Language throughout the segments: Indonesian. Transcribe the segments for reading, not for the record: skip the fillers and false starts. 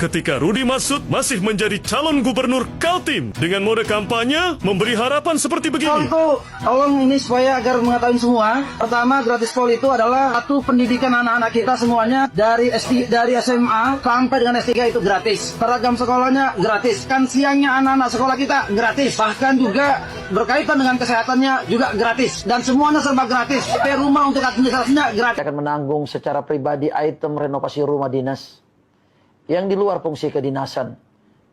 ketika Rudi Marsud masih menjadi calon gubernur Kaltim dengan mode kampanye memberi harapan seperti begini. Tolong ini supaya agar mengetahui semua. Pertama, gratis sekolah itu adalah satu pendidikan anak-anak kita semuanya dari SMA sampai dengan S3 itu gratis. Seragam sekolahnya gratis. Kan siangnya anak-anak sekolah kita gratis. Bahkan juga berkaitan dengan kesehatannya juga gratis. Dan semuanya serba gratis. Sampai rumah untuk administrasinya gratis. Akan menanggung secara pribadi item renovasi rumah dinas yang di luar fungsi kedinasan,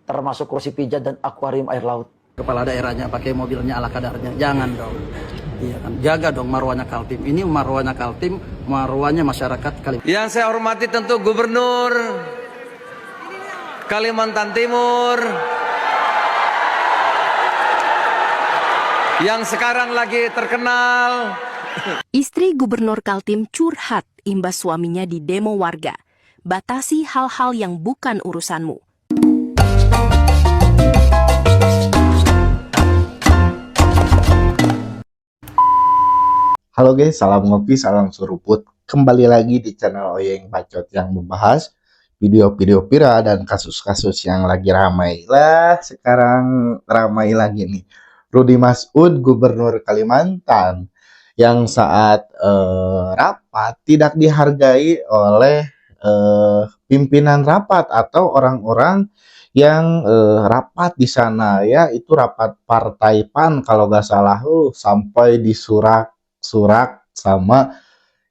termasuk kursi pijat dan akuarium air laut. Kepala daerahnya pakai mobilnya ala kadarnya. Jangan dong. Iya kan? Jaga dong marwahnya Kaltim. Ini marwahnya Kaltim, marwahnya masyarakat Kaltim. Yang saya hormati tentu Gubernur Kalimantan Timur yang sekarang lagi terkenal. Istri Gubernur Kaltim curhat imbas suaminya di demo warga. Batasi hal-hal yang bukan urusanmu. Halo guys, salam ngopi, salam seruput. Kembali lagi di channel Oyeng Bacot yang membahas video-video viral dan kasus-kasus yang lagi ramai. Lah, sekarang ramai lagi nih. Rudi Marsud, Gubernur Kalimantan, yang saat rapat tidak dihargai oleh pimpinan rapat atau orang-orang yang rapat di sana, ya itu rapat partai PAN kalau nggak salah, sampai disurak sama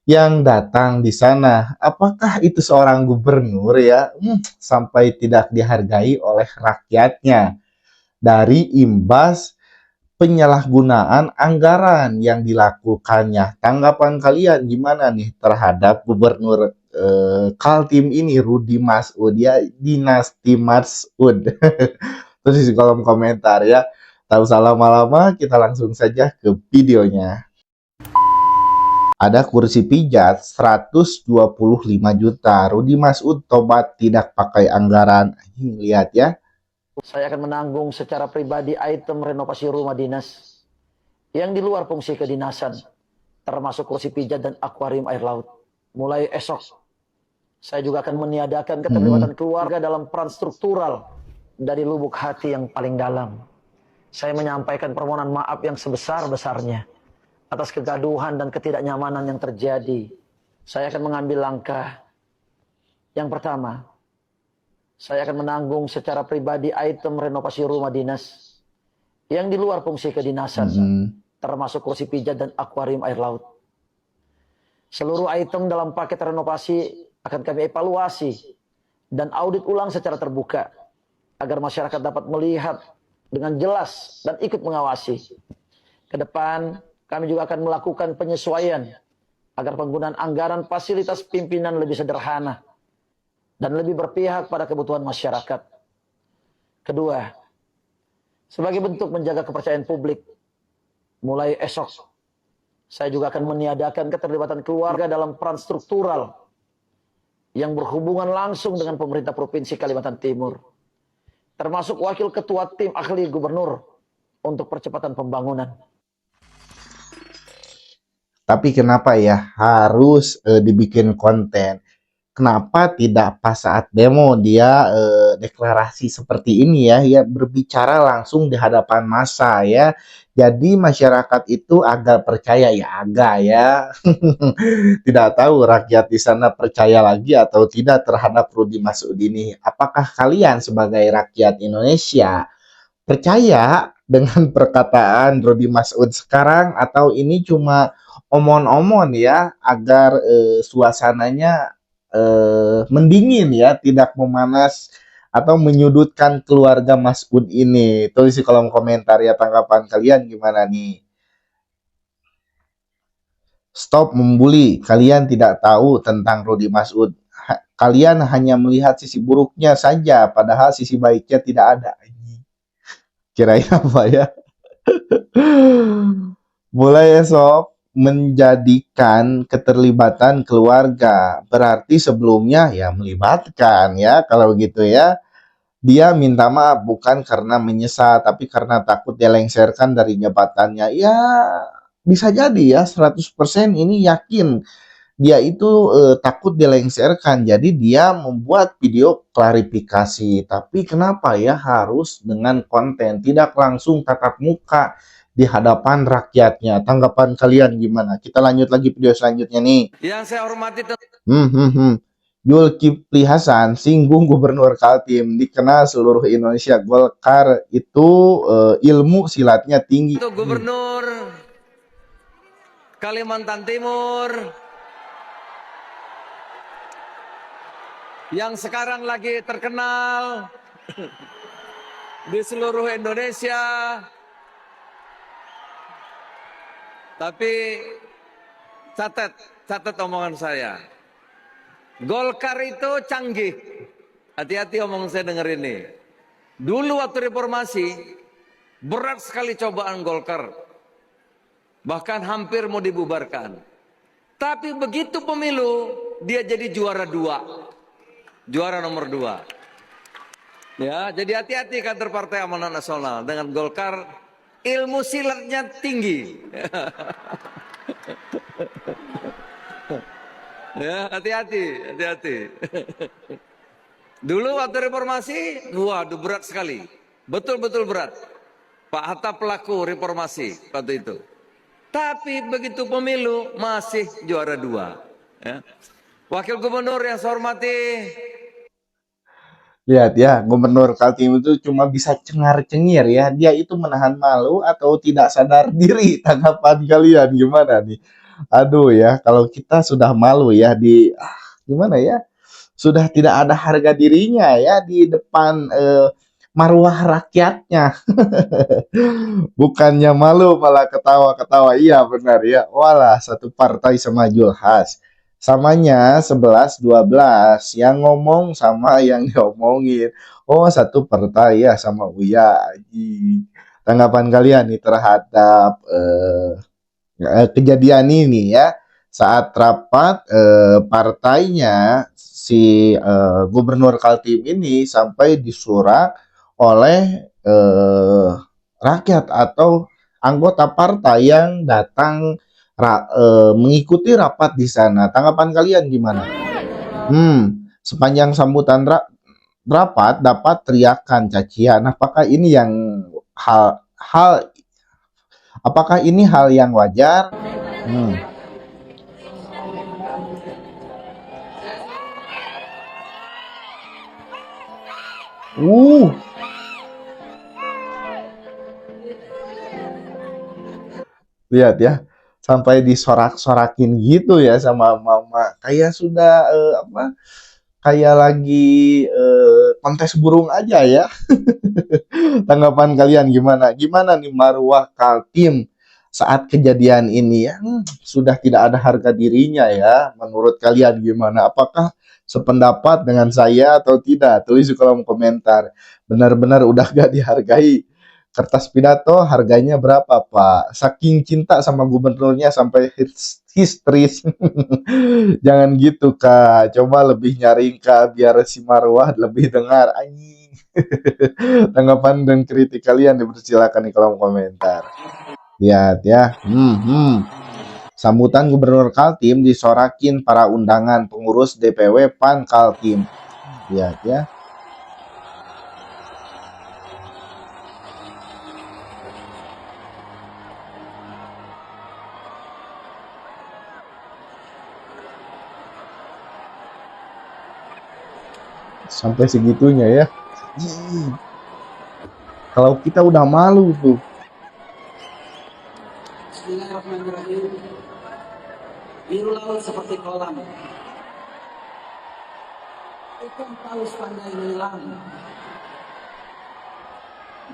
yang datang di sana. Apakah itu seorang gubernur ya sampai tidak dihargai oleh rakyatnya dari imbas penyalahgunaan anggaran yang dilakukannya? Tanggapan kalian gimana nih terhadap gubernur Kaltim ini, Rudi Marsud, ya dinasti Marsud? Terus di kolom komentar ya. Tak usah lama-lama, kita langsung saja ke videonya. Ada kursi pijat 125 juta. Rudi Marsud tobat tidak pakai anggaran. Lihat ya. Saya akan menanggung secara pribadi item renovasi rumah dinas yang di luar fungsi kedinasan, termasuk kursi pijat dan akuarium air laut. Mulai esok, saya juga akan meniadakan keterlibatan keluarga dalam peran struktural dari lubuk hati yang paling dalam. Saya menyampaikan permohonan maaf yang sebesar-besarnya atas kegaduhan dan ketidaknyamanan yang terjadi. Saya akan mengambil langkah. Yang pertama, saya akan menanggung secara pribadi item renovasi rumah dinas yang di luar fungsi kedinasan, termasuk kursi pijat dan akuarium air laut. Seluruh item dalam paket renovasi akan kami evaluasi dan audit ulang secara terbuka agar masyarakat dapat melihat dengan jelas dan ikut mengawasi. Ke depan, kami juga akan melakukan penyesuaian agar penggunaan anggaran fasilitas pimpinan lebih sederhana dan lebih berpihak pada kebutuhan masyarakat. Kedua, sebagai bentuk menjaga kepercayaan publik, mulai esok, saya juga akan meniadakan keterlibatan keluarga dalam peran struktural yang berhubungan langsung dengan pemerintah Provinsi Kalimantan Timur, termasuk wakil ketua tim ahli gubernur untuk percepatan pembangunan. Tapi kenapa ya harus dibikin konten? Kenapa tidak pas saat demo dia deklarasi seperti ini ya, berbicara langsung di hadapan massa ya. Jadi masyarakat itu agak percaya ya, Tidak tahu rakyat di sana percaya lagi atau tidak terhadap Rudi Marsud ini. Apakah kalian sebagai rakyat Indonesia percaya dengan perkataan Rudi Marsud sekarang, atau ini cuma omon-omon ya agar suasananya mendingin ya, tidak memanas atau menyudutkan keluarga Marsud ini? Tulis di kolom komentar ya, tanggapan kalian gimana nih? Stop membuli. Kalian tidak tahu tentang Rudi Marsud. Kalian hanya melihat sisi buruknya saja, padahal sisi baiknya tidak ada. Kirain apa ya? Mulai esok menjadikan keterlibatan keluarga, berarti sebelumnya ya melibatkan ya, kalau gitu ya. Dia minta maaf bukan karena menyesal, tapi karena takut dilengsarkan dari jabatannya. Ya bisa jadi ya, 100% ini yakin dia itu takut dilengsarkan, jadi dia membuat video klarifikasi. Tapi kenapa ya harus dengan konten, tidak langsung tatap muka di hadapan rakyatnya? Tanggapan kalian gimana? Kita lanjut lagi video selanjutnya nih. Yang saya hormati tentu Zulkifli Hasan singgung Gubernur Kaltim, dikenal seluruh Indonesia Golkar itu ilmu silatnya tinggi. Gubernur Kalimantan Timur yang sekarang lagi terkenal di seluruh Indonesia. Tapi catat omongan saya. Golkar itu canggih. Hati-hati omong saya denger ini. Dulu waktu reformasi, berat sekali cobaan Golkar. Bahkan hampir mau dibubarkan. Tapi begitu pemilu, dia jadi juara 2. Juara nomor 2. Ya, jadi hati-hati kader Partai Amanat Nasional dengan Golkar, ilmu silatnya tinggi. Ya, hati-hati. Dulu waktu reformasi, waduh berat sekali. Betul-betul berat. Pak Hatta pelaku reformasi waktu itu. Tapi begitu pemilu masih juara 2. Ya. Wakil Gubernur yang saya hormati, Lihat ya, Gubernur Kaltim itu cuma bisa cengar-cengir ya. Dia itu menahan malu atau tidak sadar diri. Tanggapan kalian gimana nih? Aduh ya, kalau kita sudah malu ya gimana ya? Sudah tidak ada harga dirinya ya di depan marwah rakyatnya. Bukannya malu malah ketawa-ketawa. Iya benar ya. Walah, satu partai sama Julhas. Samanya 11-12. Yang ngomong sama yang diomongin. Oh, satu partai ya sama Uya. Tanggapan kalian nih terhadap kejadian ini ya. Saat rapat partainya si Gubernur Kaltim ini sampai disurak oleh rakyat atau anggota partai yang datang mengikuti rapat di sana. Tanggapan kalian gimana? Sepanjang sambutan rapat dapat teriakan cacian. Apakah ini yang apakah ini hal yang wajar? Lihat ya, sampai disorak-sorakin gitu ya sama mama. Kayak sudah kayak lagi kontes burung aja ya. Tanggapan kalian gimana? Gimana nih marwah Kaltim saat kejadian ini ya? Sudah tidak ada harga dirinya ya. Menurut kalian gimana? Apakah sependapat dengan saya atau tidak? Tulis di kolom komentar. Benar-benar udah gak dihargai. Kertas pidato harganya berapa, Pak? Saking cinta sama gubernurnya sampai histeris. Jangan gitu, Kak. Coba lebih nyaring, Kak, biar si marwah lebih dengar. Anjing. Tanggapan dan kritik kalian dipersilakan di kolom komentar. Lihat ya. Sambutan Gubernur Kaltim disorakin para undangan pengurus DPW PAN Kaltim. Lihat ya. Sampai segitunya ya. Kalau kita udah malu tuh. Bismillahirrahmanirrahim. Biru laut seperti kolam. Ikan paus pandai menyelam.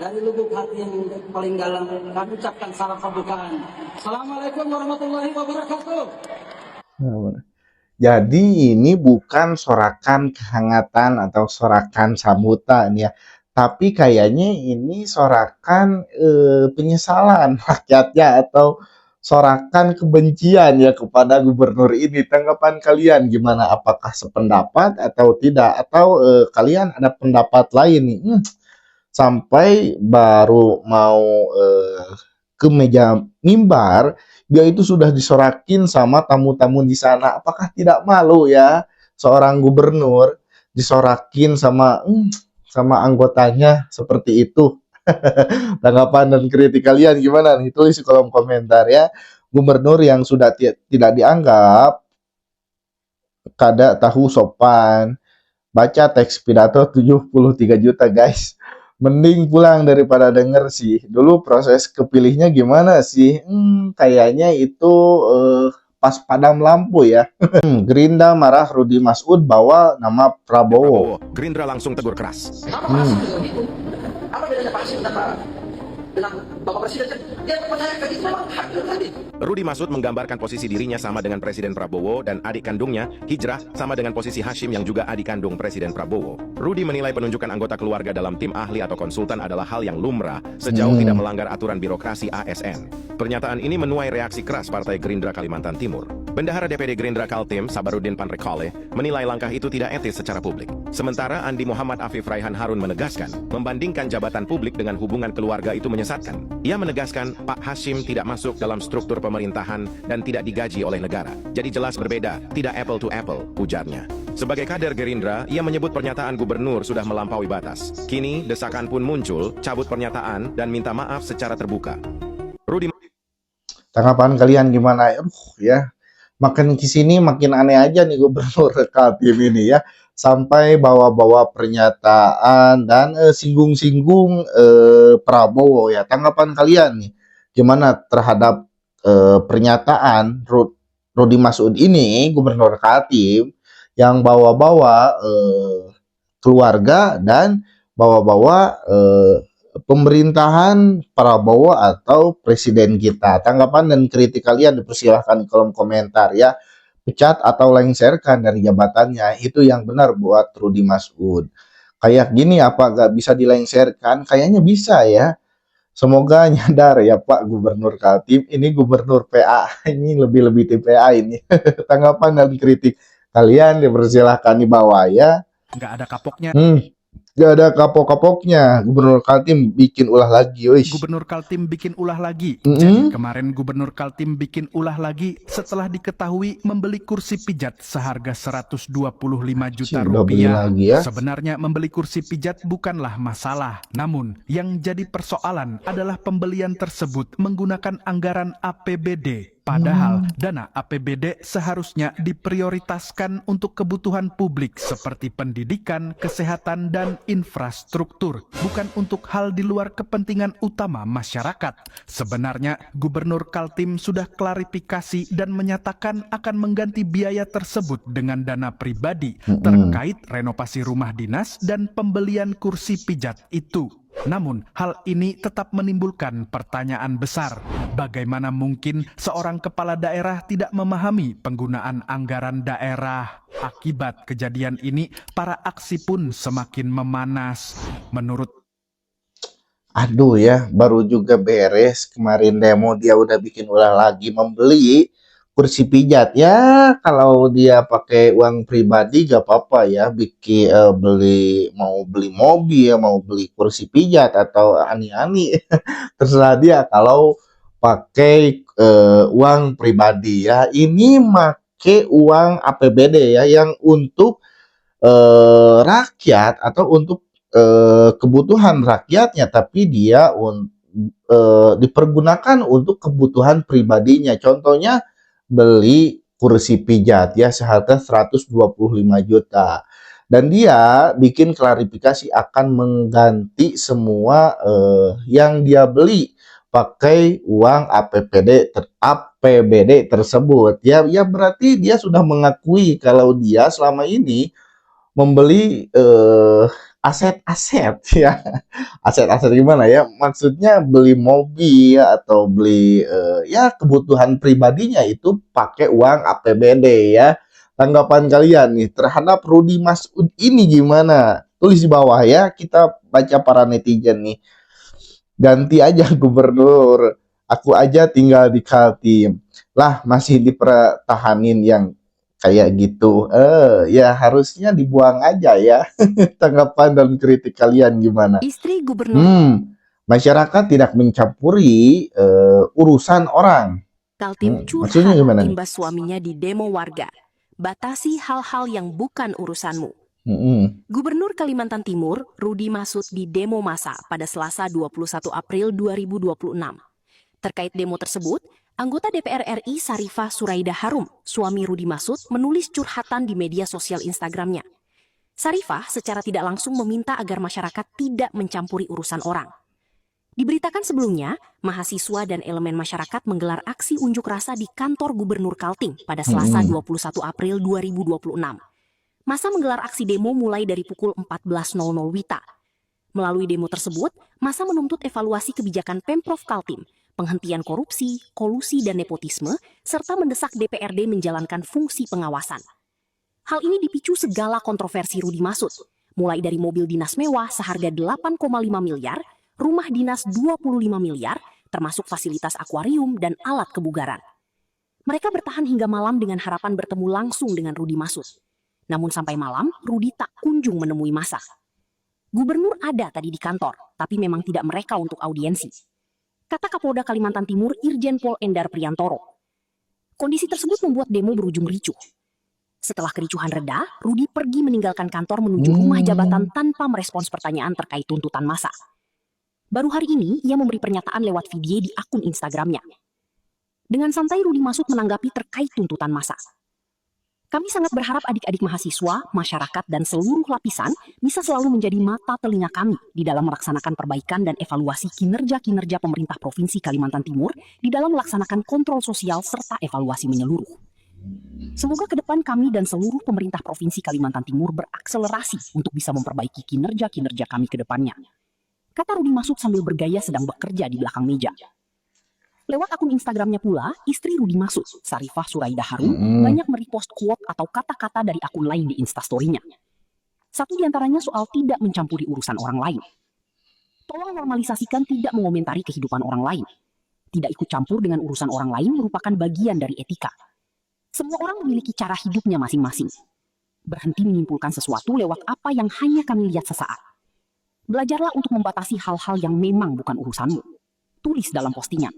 Dari lubuk hati yang paling dalam, kami ucapkan salam pembukaan. Assalamualaikum warahmatullahi wabarakatuh. Jadi ini bukan sorakan kehangatan atau sorakan sambutan ya, tapi kayaknya ini sorakan penyesalan rakyatnya atau sorakan kebencian ya kepada gubernur ini. Tanggapan kalian gimana? Apakah sependapat atau tidak? Atau kalian ada pendapat lain nih? Sampai baru mau ke meja mimbar, dia itu sudah disorakin sama tamu-tamu di sana. Apakah tidak malu ya seorang gubernur disorakin sama anggotanya seperti itu? Tanggapan dan kritik kalian gimana nih? Tulis di kolom komentar ya. Gubernur yang sudah tidak dianggap kada tahu sopan, baca teks pidato 73 juta guys. Mending pulang daripada denger sih. Dulu proses kepilihnya gimana sih? Kayaknya itu pas padam lampu ya. Gerindra marah Rudi Masud bawa nama Prabowo. Gerindra langsung tegur keras. Apa Hasim itu? Apa bedanya Pak Hasim dengan Bapak Presiden? Dia percayakan itu memang hak tadi. Rudi Masud menggambarkan posisi dirinya sama dengan Presiden Prabowo dan adik kandungnya, Hijrah, sama dengan posisi Hashim yang juga adik kandung Presiden Prabowo. Rudi menilai penunjukan anggota keluarga dalam tim ahli atau konsultan adalah hal yang lumrah sejauh tidak melanggar aturan birokrasi ASN. Pernyataan ini menuai reaksi keras Partai Gerindra Kalimantan Timur. Bendahara DPD Gerindra Kaltim, Sabarudin Panrekole, menilai langkah itu tidak etis secara publik. Sementara Andi Muhammad Afif Raihan Harun menegaskan, membandingkan jabatan publik dengan hubungan keluarga itu menyesatkan. Ia menegaskan Pak Hashim tidak masuk dalam struktur pemerintahan dan tidak digaji oleh negara. Jadi jelas berbeda, tidak apple to apple, ujarnya. Sebagai kader Gerindra, ia menyebut pernyataan gubernur sudah melampaui batas. Kini, desakan pun muncul, cabut pernyataan dan minta maaf secara terbuka. Rudi, Tanggapan kalian gimana? Ya, makin kesini makin aneh aja nih Gubernur Kaltim ini ya. Sampai bawa-bawa pernyataan dan singgung-singgung Prabowo ya. Tanggapan kalian nih gimana terhadap pernyataan Rudi Masud ini, Gubernur Kaltim, yang bawa-bawa keluarga dan bawa-bawa pemerintahan Prabowo atau presiden kita. Tanggapan dan kritik kalian dipersilahkan di kolom komentar ya. Pecat atau lengserkan dari jabatannya, itu yang benar buat Rudi Masud. Kayak gini apa gak bisa dilengserkan? Kayaknya bisa ya. Semoga nyadar ya Pak Gubernur Kaltim, ini Gubernur PA, ini lebih-lebih TPA ini. Tanggapan dan kritik kalian dipersilahkan di bawah ya. Nggak ada kapoknya. Gak ada kapok-kapoknya. Gubernur Kaltim bikin ulah lagi, wis. Gubernur Kaltim bikin ulah lagi. Mm-mm. Jadi kemarin Gubernur Kaltim bikin ulah lagi setelah diketahui membeli kursi pijat seharga 125 juta Udah beli rupiah. lagi ya. Sebenarnya membeli kursi pijat bukanlah masalah. Namun yang jadi persoalan adalah pembelian tersebut menggunakan anggaran APBD. Padahal dana APBD seharusnya diprioritaskan untuk kebutuhan publik seperti pendidikan, kesehatan, dan infrastruktur, bukan untuk hal di luar kepentingan utama masyarakat. Sebenarnya Gubernur Kaltim sudah klarifikasi dan menyatakan akan mengganti biaya tersebut dengan dana pribadi terkait renovasi rumah dinas dan pembelian kursi pijat itu. Namun, hal ini tetap menimbulkan pertanyaan besar. Bagaimana mungkin seorang kepala daerah tidak memahami penggunaan anggaran daerah? Akibat kejadian ini, para aksi pun semakin memanas. Menurut Aduh ya, baru juga beres. Kemarin demo dia udah bikin ulah lagi membeli kursi pijat. Ya, kalau dia pakai uang pribadi gak apa-apa ya. Bikin mau beli mobil, mau beli kursi pijat atau ani-ani. Terserah dia kalau pakai uang pribadi ya. Ini make uang APBD ya yang untuk rakyat atau untuk kebutuhan rakyatnya, tapi dia dipergunakan untuk kebutuhan pribadinya. Contohnya beli kursi pijat ya seharga 125 juta. Dan dia bikin klarifikasi akan mengganti semua yang dia beli pakai uang APBD tersebut. Ya berarti dia sudah mengakui kalau dia selama ini membeli aset-aset ya. Aset-aset gimana ya? Maksudnya beli mobil atau beli ya kebutuhan pribadinya itu pakai uang APBD ya. Tanggapan kalian nih terhadap Rudi Masud ini gimana? Tulis di bawah ya. Kita baca para netizen nih. Ganti aja gubernur. Aku aja tinggal di Kaltim. Lah masih dipertahanin yang kayak gitu. Ya harusnya dibuang aja ya. Tanggapan dan kritik kalian gimana? Istri gubernur Masyarakat tidak mencampuri urusan orang. Kaltim Maksudnya curhat gimana nih? imbas suaminya di demo warga. Batasi hal-hal yang bukan urusanmu. Mm-mm. Gubernur Kalimantan Timur, Rudi Masud di demo massa pada Selasa 21 April 2026. Terkait demo tersebut, anggota DPR RI Sarifah Suraida Harum, suami Rudi Masud, menulis curhatan di media sosial Instagramnya. Sarifah secara tidak langsung meminta agar masyarakat tidak mencampuri urusan orang. Diberitakan sebelumnya, mahasiswa dan elemen masyarakat menggelar aksi unjuk rasa di kantor Gubernur Kaltim pada Selasa 21 April 2026. Massa menggelar aksi demo mulai dari pukul 14.00 WITA. Melalui demo tersebut, massa menuntut evaluasi kebijakan Pemprov Kaltim, penghentian korupsi, kolusi dan nepotisme, serta mendesak DPRD menjalankan fungsi pengawasan. Hal ini dipicu segala kontroversi Rudi Masud, mulai dari mobil dinas mewah seharga 8,5 miliar, rumah dinas 25 miliar, termasuk fasilitas akuarium dan alat kebugaran. Mereka bertahan hingga malam dengan harapan bertemu langsung dengan Rudi Masud. Namun sampai malam, Rudi tak kunjung menemui massa. Gubernur ada tadi di kantor, tapi memang tidak mereka untuk audiensi. Kata Kapolda Kalimantan Timur Irjen Pol Endar Priantoro. Kondisi tersebut membuat demo berujung ricuh. Setelah kericuhan reda, Rudi pergi meninggalkan kantor menuju rumah jabatan tanpa merespons pertanyaan terkait tuntutan massa. Baru hari ini, ia memberi pernyataan lewat video di akun Instagramnya. Dengan santai Rudi Masud menanggapi terkait tuntutan massa. Kami sangat berharap adik-adik mahasiswa, masyarakat, dan seluruh lapisan bisa selalu menjadi mata telinga kami di dalam melaksanakan perbaikan dan evaluasi kinerja-kinerja pemerintah Provinsi Kalimantan Timur di dalam melaksanakan kontrol sosial serta evaluasi menyeluruh. Semoga ke depan kami dan seluruh pemerintah Provinsi Kalimantan Timur berakselerasi untuk bisa memperbaiki kinerja-kinerja kami ke depannya. Kata Rudi Masud sambil bergaya sedang bekerja di belakang meja. Lewat akun Instagramnya pula, istri Rudi Masud, Sarifah Suraida Harum, banyak merepost quote atau kata-kata dari akun lain di Instastory-nya. Satu di antaranya soal tidak mencampuri urusan orang lain. Tolong normalisasikan tidak mengomentari kehidupan orang lain. Tidak ikut campur dengan urusan orang lain merupakan bagian dari etika. Semua orang memiliki cara hidupnya masing-masing. Berhenti menyimpulkan sesuatu lewat apa yang hanya kami lihat sesaat. Belajarlah untuk membatasi hal-hal yang memang bukan urusanmu. Tulis dalam postingan.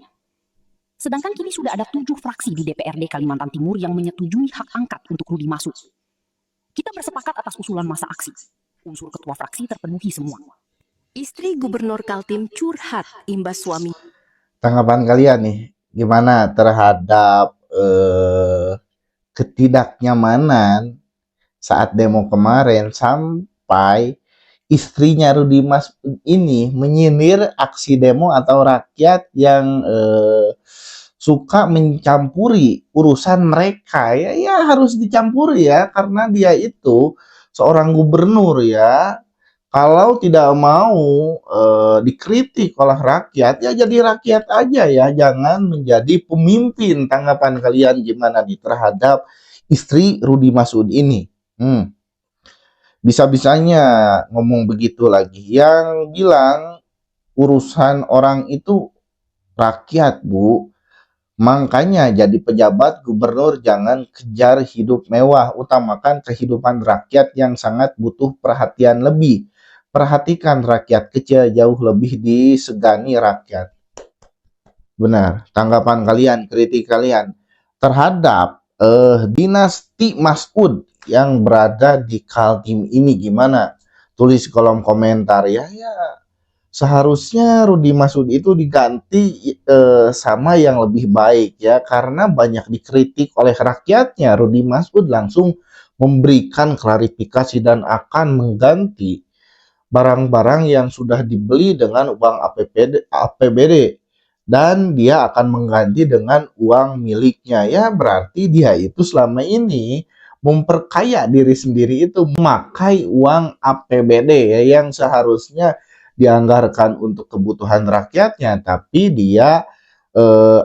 Sedangkan kini sudah ada 7 fraksi di DPRD Kalimantan Timur yang menyetujui hak angkat untuk Rudi Masud. Kita bersepakat atas usulan masa aksi. Unsur ketua fraksi terpenuhi semua. Istri Gubernur Kaltim curhat imbas suami. Tanggapan kalian nih, gimana terhadap ketidaknyamanan saat demo kemarin sampai istrinya Rudi Masud ini menyindir aksi demo atau rakyat yang suka mencampuri urusan mereka. Ya harus dicampuri ya, karena dia itu seorang gubernur ya. Kalau tidak mau dikritik oleh rakyat, ya jadi rakyat aja ya, jangan menjadi pemimpin. Tanggapan kalian gimana nih terhadap istri Rudi Masud ini? Bisa-bisanya ngomong begitu lagi. Yang bilang urusan orang itu rakyat, Bu. Makanya jadi pejabat gubernur jangan kejar hidup mewah, utamakan kehidupan rakyat yang sangat butuh perhatian lebih. Perhatikan rakyat kecil jauh lebih disegani rakyat. Benar, tanggapan kalian, kritik kalian terhadap dinasti Masud yang berada di Kaltim ini gimana? Tulis kolom komentar ya. Seharusnya Rudi Masud itu diganti sama yang lebih baik ya, karena banyak dikritik oleh rakyatnya. Rudi Masud langsung memberikan klarifikasi dan akan mengganti barang-barang yang sudah dibeli dengan uang APBD dan dia akan mengganti dengan uang miliknya. Ya berarti dia itu selama ini memperkaya diri sendiri, itu memakai uang APBD ya, yang seharusnya dianggarkan untuk kebutuhan rakyatnya, tapi dia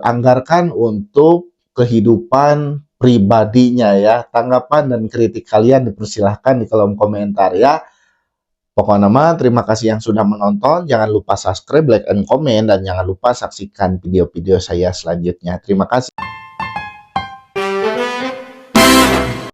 anggarkan untuk kehidupan pribadinya ya. Tanggapan dan kritik kalian dipersilahkan di kolom komentar ya. Pokoknya terima kasih yang sudah menonton. Jangan lupa subscribe, like, and comment, dan jangan lupa saksikan video-video saya selanjutnya. Terima kasih.